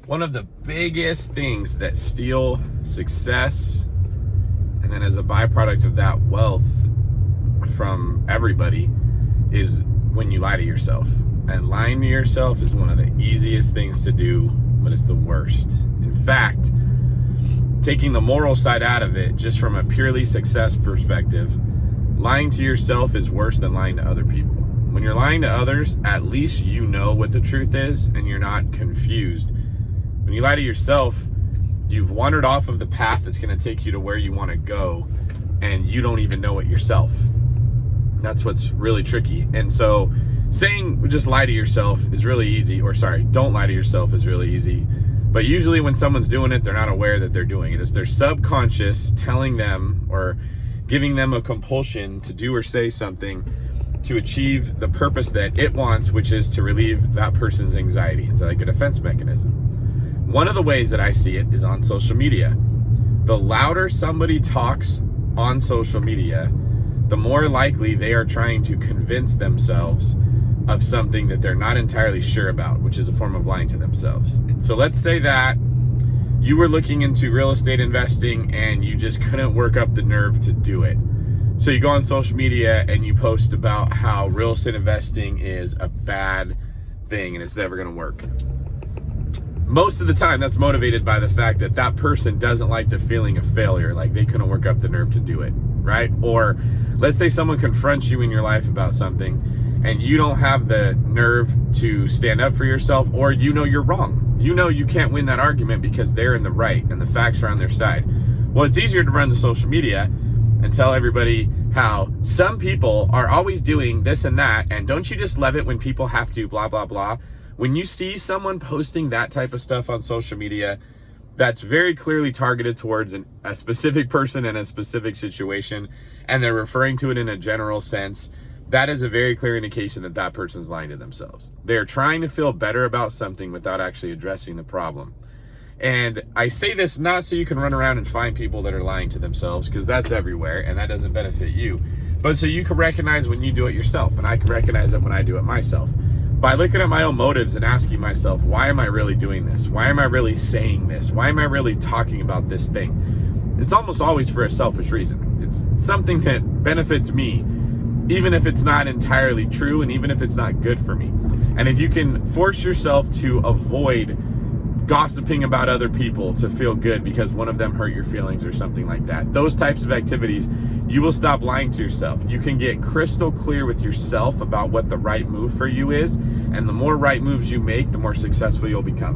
One of the biggest things that steal success, and then as a byproduct of that, wealth from everybody, is when you lie to yourself. And lying to yourself is one of the easiest things to do, but it's the worst. In fact, taking the moral side out of it, just from a purely success perspective, lying to yourself is worse than lying to other people. When you're lying to others, at least you know what the truth is and you're not confused. When you lie to yourself, you've wandered off of the path that's going to take you to where you want to go, and you don't even know it yourself. That's what's really tricky. And so saying just lie to yourself is really easy, or sorry, don't lie to yourself is really easy. But usually when someone's doing it, they're not aware that they're doing it. It's their subconscious telling them or giving them a compulsion to do or say something to achieve the purpose that it wants, which is to relieve that person's anxiety. It's like a defense mechanism. One of the ways that I see it is on social media. The louder somebody talks on social media, the more likely they are trying to convince themselves of something that they're not entirely sure about, which is a form of lying to themselves. So let's say that you were looking into real estate investing and you just couldn't work up the nerve to do it. So you go on social media and you post about how real estate investing is a bad thing and it's never going to work. Most of the time that's motivated by the fact that that person doesn't like the feeling of failure, like they couldn't work up the nerve to do it, right? Or let's say someone confronts you in your life about something and you don't have the nerve to stand up for yourself, or you know you're wrong. You know you can't win that argument because they're in the right and the facts are on their side. Well, it's easier to run to social media and tell everybody how some people are always doing this and that, and don't you just love it when people have to blah, blah, blah. When you see someone posting that type of stuff on social media, that's very clearly targeted towards a specific person in a specific situation, and they're referring to it in a general sense, that is a very clear indication that that person's lying to themselves. They're trying to feel better about something without actually addressing the problem. And I say this not so you can run around and find people that are lying to themselves, because that's everywhere and that doesn't benefit you, but so you can recognize when you do it yourself, and I can recognize it when I do it myself. By looking at my own motives and asking myself, why am I really doing this? Why am I really saying this? Why am I really talking about this thing? It's almost always for a selfish reason. It's something that benefits me, even if it's not entirely true and even if it's not good for me. And if you can force yourself to avoid gossiping about other people to feel good because one of them hurt your feelings or something like that, those types of activities, you will stop lying to yourself. You can get crystal clear with yourself about what the right move for you is, and the more right moves you make, the more successful you'll become.